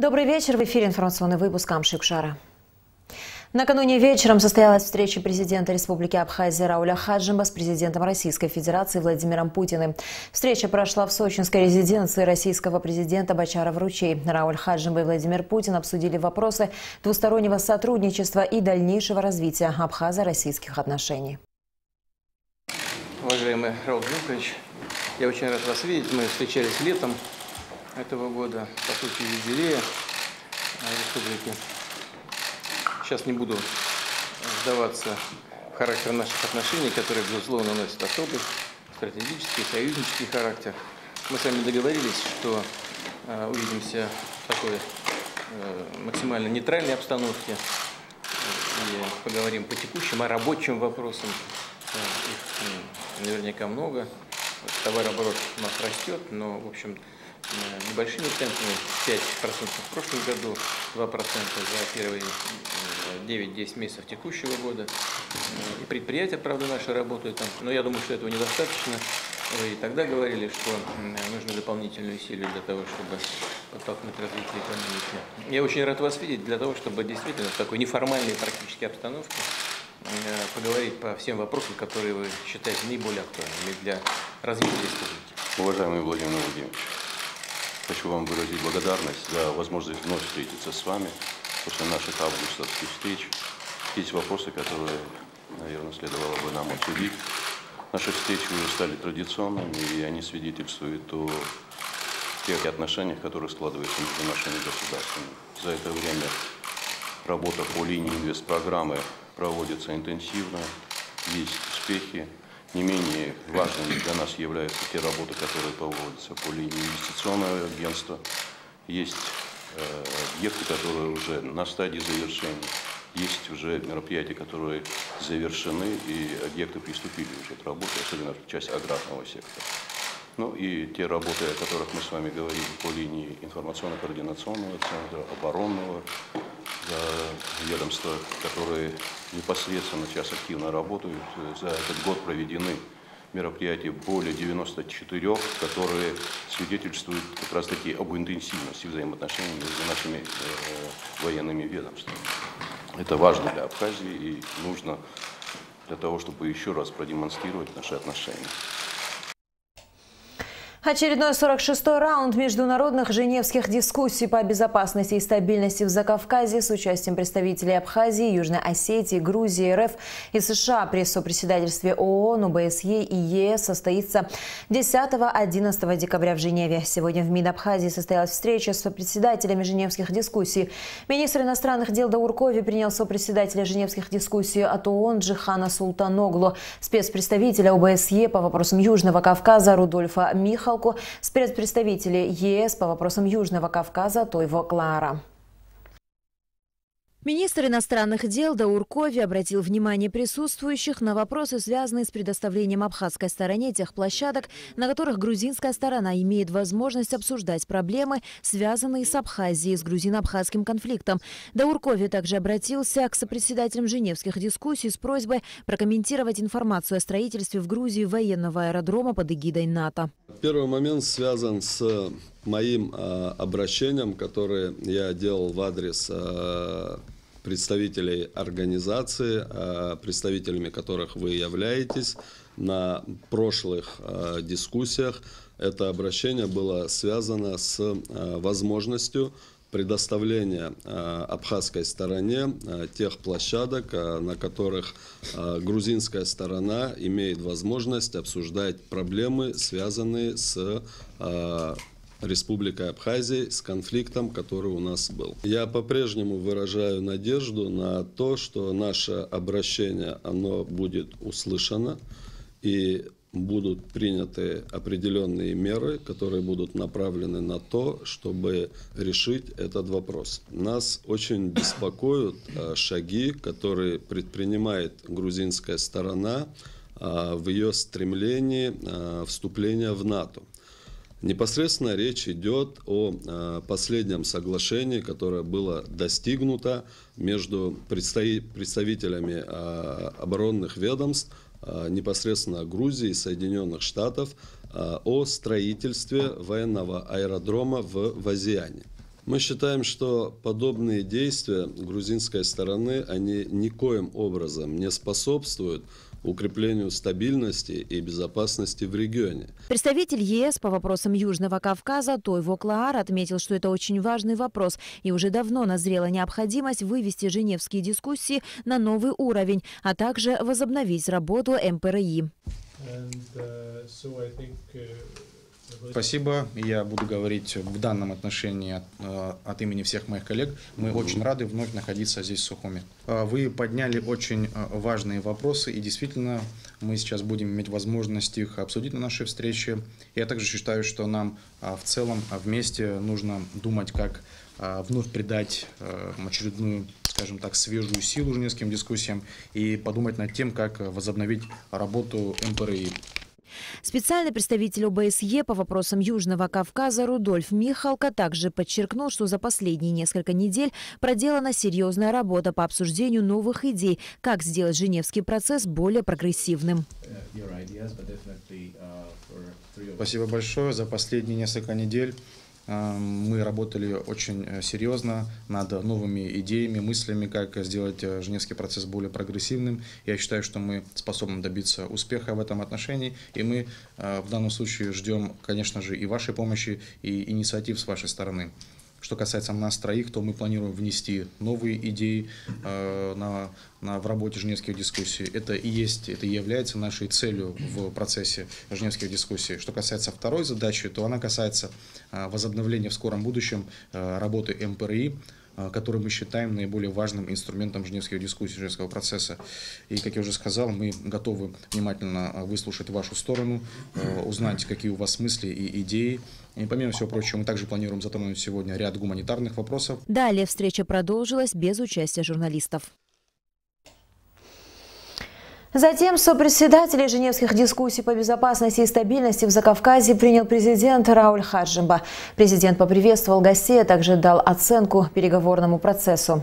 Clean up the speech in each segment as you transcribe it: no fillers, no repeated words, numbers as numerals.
Добрый вечер. В эфире информационный выпуск Амшикшара. Накануне вечером состоялась встреча президента Республики Абхазия Рауля Хаджимба с президентом Российской Федерации Владимиром Путиным. Встреча прошла в сочинской резиденции российского президента Бочаров-Ручей. Рауль Хаджимба и Владимир Путин обсудили вопросы двустороннего сотрудничества и дальнейшего развития абхазо-российских отношений. Уважаемый Рауль Дмитриевич, я очень рад вас видеть. Мы встречались летом этого года по случаю юбилея республики. Сейчас не буду вдаваться в характер наших отношений, которые, безусловно, носят особый стратегический, союзнический характер. Мы с вами договорились, что увидимся в такой максимально нейтральной обстановке и поговорим по текущим, о рабочим вопросам. Их наверняка много. Товарооборот у нас растет, но, в общем, небольшими темпами. 5% в прошлом году, 2% за первые 9-10 месяцев текущего года. И предприятия, правда, наши работают там, но я думаю, что этого недостаточно. Вы и тогда говорили, что нужны дополнительные усилия для того, чтобы подтолкнуть развитие экономики. Я очень рад вас видеть для того, чтобы действительно в такой неформальной практически обстановке поговорить по всем вопросам, которые вы считаете наиболее актуальными для развития республики. Уважаемый Владимир Владимирович, хочу вам выразить благодарность за возможность вновь встретиться с вами после наших августовских встреч. Есть вопросы, которые, наверное, следовало бы нам обсудить. Наши встречи уже стали традиционными, и они свидетельствуют о тех отношениях, которые складываются между нашими государствами. За это время работа по линии инвестпрограммы проводится интенсивно, есть успехи. Не менее важными для нас являются те работы, которые проводятся по линии инвестиционного агентства. Есть объекты, которые уже на стадии завершения. Есть уже мероприятия, которые завершены, и объекты приступили уже к работе, особенно часть аграрного сектора. Ну и те работы, о которых мы с вами говорили по линии информационно-координационного центра, оборонного ведомства, которые непосредственно сейчас активно работают. За этот год проведены мероприятия более 94, которые свидетельствуют как раз таки об интенсивности взаимоотношений между нашими военными ведомствами. Это важно для Абхазии и нужно для того, чтобы еще раз продемонстрировать наши отношения. Очередной 46-й раунд международных женевских дискуссий по безопасности и стабильности в Закавказье с участием представителей Абхазии, Южной Осетии, Грузии, РФ и США при сопредседательстве ООН, ОБСЕ и ЕС состоится 10-11 декабря в Женеве. Сегодня в МИД Абхазии состоялась встреча с сопредседателями женевских дискуссий. Министр иностранных дел Дауркови принял сопредседателя женевских дискуссий от ООН Джихана Султаноглу, спецпредставителя ОБСЕ по вопросам Южного Кавказа Рудольфа Михалку, спецпредставители ЕС по вопросам Южного Кавказа Тойво Клара. Министр иностранных дел Дауркови обратил внимание присутствующих на вопросы, связанные с предоставлением абхазской стороне тех площадок, на которых грузинская сторона имеет возможность обсуждать проблемы, связанные с Абхазией, с грузино-абхазским конфликтом. Дауркови также обратился к сопредседателям женевских дискуссий с просьбой прокомментировать информацию о строительстве в Грузии военного аэродрома под эгидой НАТО. Первый момент связан с моим обращением, которое я делал в адрес представителей организации, представителями которых вы являетесь. На прошлых дискуссиях это обращение было связано с возможностью предоставления абхазской стороне тех площадок, на которых грузинская сторона имеет возможность обсуждать проблемы, связанные с Республикой Абхазия, с конфликтом, который у нас был. Я по-прежнему выражаю надежду на то, что наше обращение оно будет услышано и будут приняты определенные меры, которые будут направлены на то, чтобы решить этот вопрос. Нас очень беспокоят шаги, которые предпринимает грузинская сторона в ее стремлении вступления в НАТО. Непосредственно речь идет о последнем соглашении, которое было достигнуто между представителями оборонных ведомств непосредственно Грузии и Соединенных Штатов о строительстве военного аэродрома в Азиане. Мы считаем, что подобные действия грузинской стороны, они никоим образом не способствуют укреплению стабильности и безопасности в регионе. Представитель ЕС по вопросам Южного Кавказа Тойво Клаар отметил, что это очень важный вопрос, и уже давно назрела необходимость вывести женевские дискуссии на новый уровень, а также возобновить работу МПРИ. Спасибо. Я буду говорить в данном отношении от имени всех моих коллег. Мы очень рады вновь находиться здесь в Сухуми. Вы подняли очень важные вопросы, и действительно мы сейчас будем иметь возможность их обсудить на нашей встрече. Я также считаю, что нам в целом вместе нужно думать, как вновь придать очередную, скажем так, свежую силу женевским дискуссиям и подумать над тем, как возобновить работу МПРИ. Специальный представитель ОБСЕ по вопросам Южного Кавказа Рудольф Михалко также подчеркнул, что за последние несколько недель проделана серьезная работа по обсуждению новых идей, как сделать женевский процесс более прогрессивным. Спасибо большое. За последние несколько недель мы работали очень серьезно над новыми идеями, мыслями, как сделать женевский процесс более прогрессивным. Я считаю, что мы способны добиться успеха в этом отношении, и мы в данном случае ждем, конечно же, и вашей помощи, и инициатив с вашей стороны. Что касается нас троих, то мы планируем внести новые идеи в работе женевских дискуссий. Это и является нашей целью в процессе женевских дискуссий. Что касается второй задачи, то она касается возобновления в скором будущем работы МПРИ, который мы считаем наиболее важным инструментом женевских дискуссий, женевского процесса. И, как я уже сказал, мы готовы внимательно выслушать вашу сторону, узнать, какие у вас мысли и идеи. И, помимо всего прочего, мы также планируем затронуть сегодня ряд гуманитарных вопросов. Далее встреча продолжилась без участия журналистов. Затем сопредседателей женевских дискуссий по безопасности и стабильности в Закавказье принял президент Рауль Хаджимба. Президент поприветствовал гостей, а также дал оценку переговорному процессу.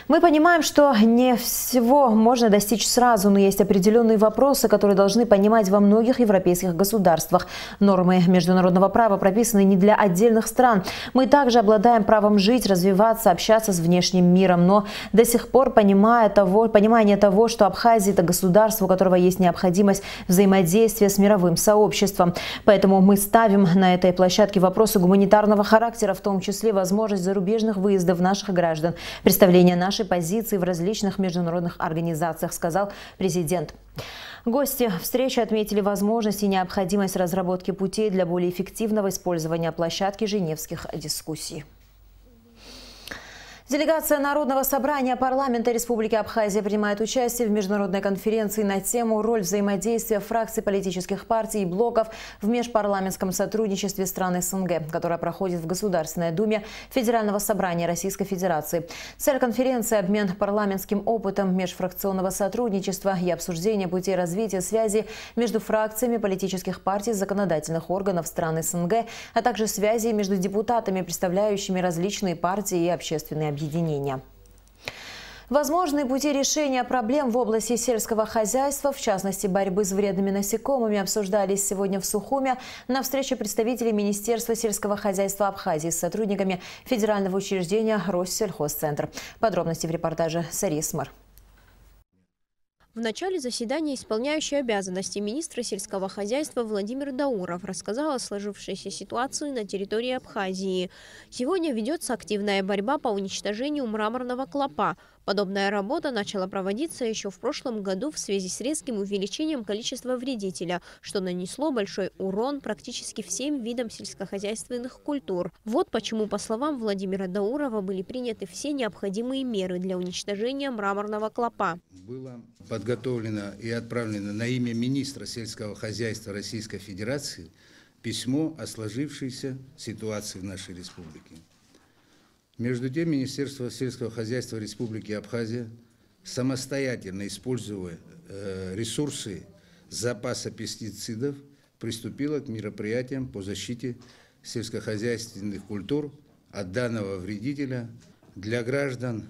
Мы понимаем, что не всего можно достичь сразу, но есть определенные вопросы, которые должны понимать во многих европейских государствах. Нормы международного права прописаны не для отдельных стран. Мы также обладаем правом жить, развиваться, общаться с внешним миром. Но до сих пор понимание того, что Абхазия – это государство, у которого есть необходимость взаимодействия с мировым сообществом. Поэтому мы ставим на этой площадке вопросы гуманитарного характера, в том числе возможность зарубежных выездов наших граждан, представление нашей позиции в различных международных организациях, сказал президент. Гости встречи отметили возможность и необходимость разработки путей для более эффективного использования площадки женевских дискуссий. Делегация Народного собрания парламента Республики Абхазия принимает участие в международной конференции на тему «Роль взаимодействия фракций политических партий и блоков в межпарламентском сотрудничестве стран СНГ», которая проходит в Государственной Думе Федерального собрания Российской Федерации. Цель конференции – обмен парламентским опытом межфракционного сотрудничества и обсуждение путей развития связи между фракциями политических партий законодательных органов стран СНГ, а также связи между депутатами, представляющими различные партии и общественные объединения. Возможные пути решения проблем в области сельского хозяйства, в частности борьбы с вредными насекомыми, обсуждались сегодня в Сухуме на встрече представителей Министерства сельского хозяйства Абхазии с сотрудниками федерального учреждения Россельхозцентр. Подробности в репортаже Сари Смар. В начале заседания исполняющий обязанности министра сельского хозяйства Владимир Дауров рассказал о сложившейся ситуации на территории Абхазии. Сегодня ведется активная борьба по уничтожению мраморного клопа. Подобная работа начала проводиться еще в прошлом году в связи с резким увеличением количества вредителя, что нанесло большой урон практически всем видам сельскохозяйственных культур. Вот почему, по словам Владимира Даурова, были приняты все необходимые меры для уничтожения мраморного клопа. Было подготовлено и отправлено на имя министра сельского хозяйства Российской Федерации письмо о сложившейся ситуации в нашей республике. Между тем, Министерство сельского хозяйства Республики Абхазия, самостоятельно используя ресурсы запаса пестицидов, приступило к мероприятиям по защите сельскохозяйственных культур от данного вредителя для граждан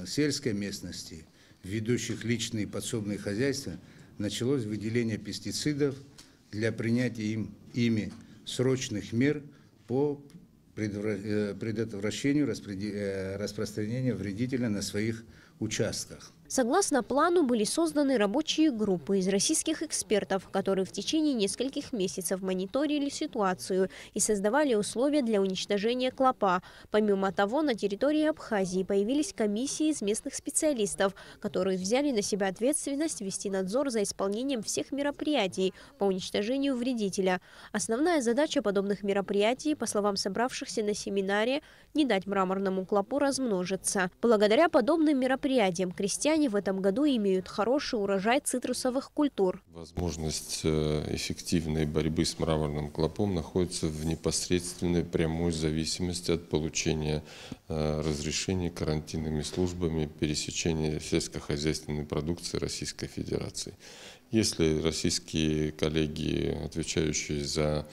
сельской местности, ведущих личные подсобные хозяйства. Началось выделение пестицидов для принятия ими срочных мер по предотвращению распространения вредителя на своих участках. Согласно плану, были созданы рабочие группы из российских экспертов, которые в течение нескольких месяцев мониторили ситуацию и создавали условия для уничтожения клопа. Помимо того, на территории Абхазии появились комиссии из местных специалистов, которые взяли на себя ответственность вести надзор за исполнением всех мероприятий по уничтожению вредителя. Основная задача подобных мероприятий, по словам собравшихся на семинаре, не дать мраморному клопу размножиться. Благодаря подобным мероприятиям крестьяне в этом году имеют хороший урожай цитрусовых культур. Возможность эффективной борьбы с мраморным клопом находится в непосредственной прямой зависимости от получения разрешений карантинными службами пересечения сельскохозяйственной продукции Российской Федерации. Если российские коллеги, отвечающие за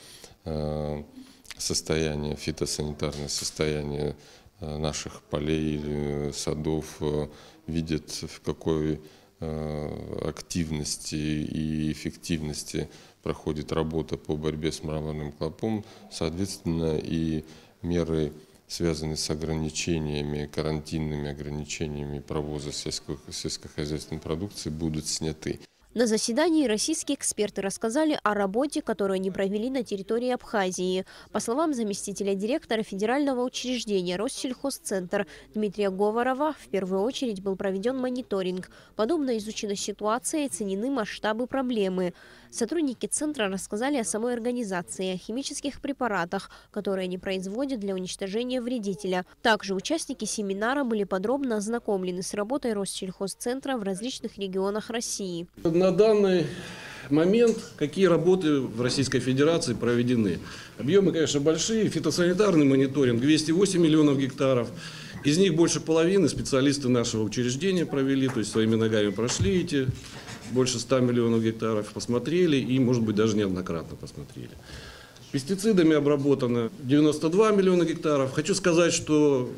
состояние, фитосанитарное состояние наших полей или садов, видят, в какой активности и эффективности проходит работа по борьбе с мраморным клопом, соответственно, и меры, связанные с ограничениями, карантинными ограничениями провоза сельскохозяйственной продукции, будут сняты. На заседании российские эксперты рассказали о работе, которую они провели на территории Абхазии. По словам заместителя директора федерального учреждения Россельхозцентр Дмитрия Говорова, в первую очередь был проведен мониторинг. Подробно изучена ситуация и оценены масштабы проблемы. Сотрудники центра рассказали о самой организации, о химических препаратах, которые они производят для уничтожения вредителя. Также участники семинара были подробно ознакомлены с работой Россельхозцентра в различных регионах России. На данный момент какие работы в Российской Федерации проведены? Объемы, конечно, большие. Фитосанитарный мониторинг 208 миллионов гектаров. Из них больше половины специалисты нашего учреждения провели, то есть своими ногами прошли эти больше 100 миллионов гектаров, посмотрели и, может быть, даже неоднократно посмотрели. Пестицидами обработано 92 миллиона гектаров. Хочу сказать, что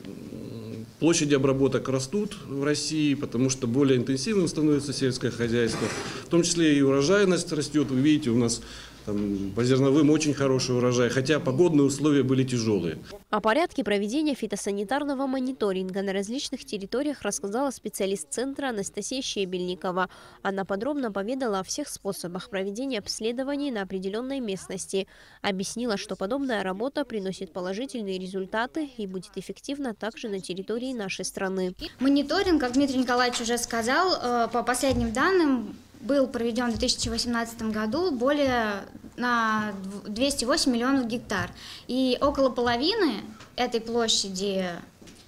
площади обработок растут в России, потому что более интенсивным становится сельское хозяйство. В том числе и урожайность растет. Вы видите, у нас там по зерновым очень хороший урожай, хотя погодные условия были тяжелые. О порядке проведения фитосанитарного мониторинга на различных территориях рассказала специалист центра Анастасия Щебельникова. Она подробно поведала о всех способах проведения обследований на определенной местности. Объяснила, что подобная работа приносит положительные результаты и будет эффективна также на территории нашей страны. Мониторинг, как Дмитрий Николаевич уже сказал, по последним данным, был проведен в 2018 году более на 208 миллионов гектар. И около половины этой площади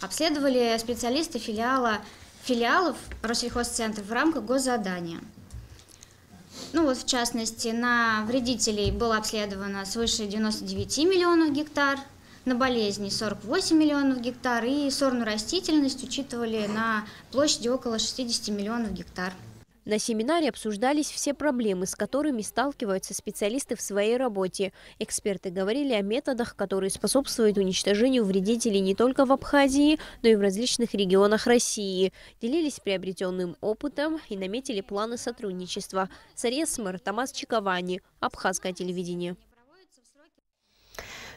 обследовали специалисты филиалов Россельхозцентра в рамках госзадания. Ну вот, в частности, на вредителей было обследовано свыше 99 миллионов гектар, на болезни 48 миллионов гектар и сорную растительность учитывали на площади около 60 миллионов гектар. На семинаре обсуждались все проблемы, с которыми сталкиваются специалисты в своей работе. Эксперты говорили о методах, которые способствуют уничтожению вредителей не только в Абхазии, но и в различных регионах России. Делились приобретенным опытом и наметили планы сотрудничества. Сарьесмер, Тамас Чиковани, Абхазское телевидение.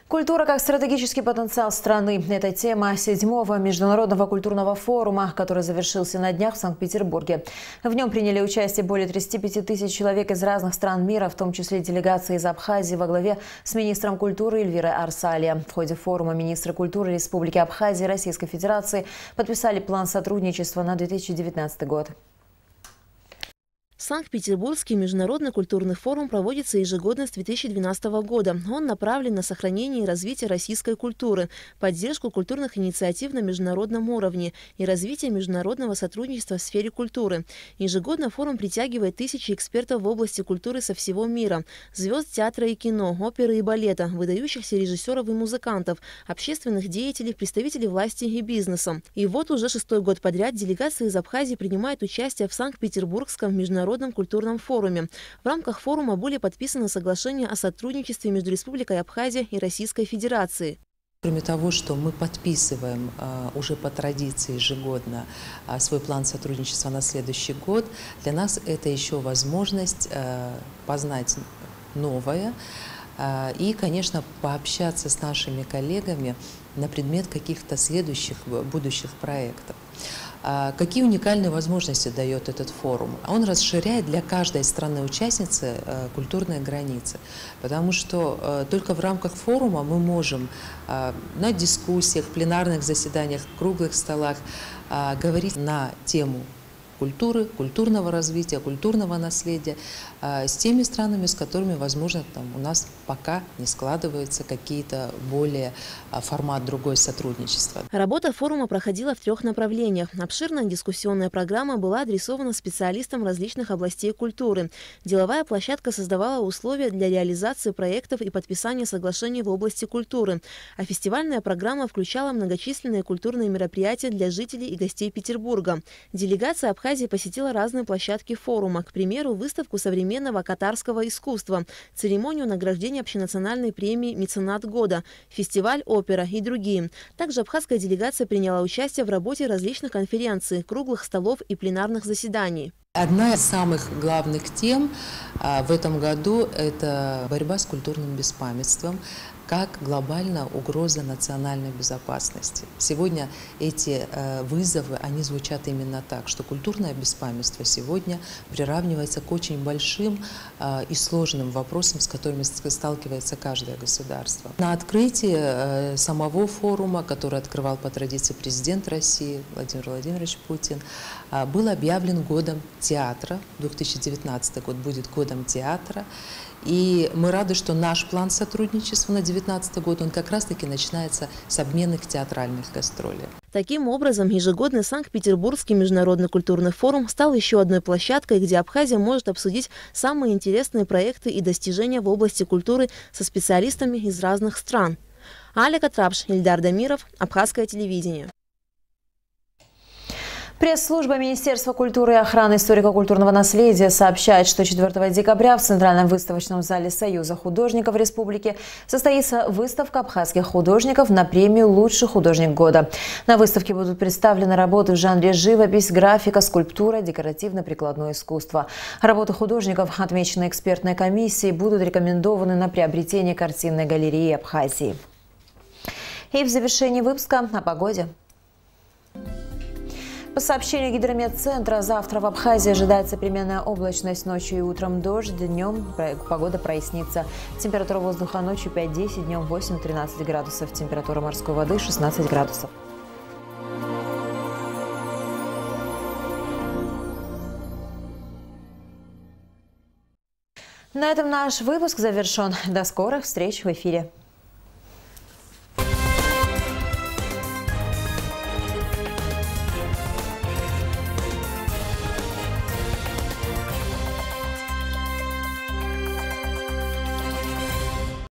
Культура как стратегический потенциал страны. Это тема 7-го международного культурного форума, который завершился на днях в Санкт-Петербурге. В нем приняли участие более 35 тысяч человек из разных стран мира, в том числе делегации из Абхазии во главе с министром культуры Эльвирой Арсалия. В ходе форума министры культуры Республики Абхазия и Российской Федерации подписали план сотрудничества на 2019 год. Санкт-Петербургский международный культурный форум проводится ежегодно с 2012 года. Он направлен на сохранение и развитие российской культуры, поддержку культурных инициатив на международном уровне и развитие международного сотрудничества в сфере культуры. Ежегодно форум притягивает тысячи экспертов в области культуры со всего мира, звезд театра и кино, оперы и балета, выдающихся режиссеров и музыкантов, общественных деятелей, представителей власти и бизнеса. И вот уже 6-й год подряд делегация из Абхазии принимает участие в Санкт-Петербургском международном культурном форуме. В рамках форума были подписаны соглашения о сотрудничестве между Республикой Абхазия и Российской Федерацией. Кроме того, что мы подписываем уже по традиции ежегодно свой план сотрудничества на следующий год, для нас это еще возможность познать новое, и, конечно, пообщаться с нашими коллегами на предмет каких-то следующих будущих проектов. Какие уникальные возможности дает этот форум? Он расширяет для каждой страны-участницы культурные границы, потому что только в рамках форума мы можем на дискуссиях, пленарных заседаниях, круглых столах говорить на тему культуры, культурного развития, культурного наследия с теми странами, с которыми, возможно, там у нас пока не складываются какие-то более формат другой сотрудничества. Работа форума проходила в 3 направлениях. Обширная дискуссионная программа была адресована специалистам различных областей культуры. Деловая площадка создавала условия для реализации проектов и подписания соглашений в области культуры. А фестивальная программа включала многочисленные культурные мероприятия для жителей и гостей Петербурга. Делегация Абхазии посетила разные площадки форума, к примеру, выставку современного катарского искусства, церемонию награждения общенациональной премии «Меценат года», фестиваль «Опера» и другие. Также абхазская делегация приняла участие в работе различных конференций, круглых столов и пленарных заседаний. Одна из самых главных тем в этом году – это борьба с культурным беспамятством как глобальная угроза национальной безопасности. Сегодня эти вызовы, они звучат именно так, что культурное беспамятство сегодня приравнивается к очень большим и сложным вопросам, с которыми сталкивается каждое государство. На открытии самого форума, который открывал по традиции президент России Владимир Владимирович Путин, был объявлен годом театра. 2019 год будет годом театра. И мы рады, что наш план сотрудничества на 2019 год, он как раз-таки начинается с обменных театральных гастролей. Таким образом, ежегодный Санкт-Петербургский международный культурный форум стал еще одной площадкой, где Абхазия может обсудить самые интересные проекты и достижения в области культуры со специалистами из разных стран. Аля Катрапш, Ильдар Дамиров, Абхазское телевидение. Пресс-служба Министерства культуры и охраны историко-культурного наследия сообщает, что 4 декабря в Центральном выставочном зале Союза художников Республики состоится выставка абхазских художников на премию «Лучший художник года». На выставке будут представлены работы в жанре живопись, графика, скульптура, декоративно-прикладное искусство. Работы художников, отмеченные экспертной комиссией, будут рекомендованы на приобретение картинной галереи Абхазии. И в завершении выпуска о погоде. По сообщению Гидрометцентра, завтра в Абхазии ожидается переменная облачность, ночью и утром дождь, днем погода прояснится. Температура воздуха ночью 5-10, днем 8-13 градусов, температура морской воды 16 градусов. На этом наш выпуск завершен. До скорых встреч в эфире.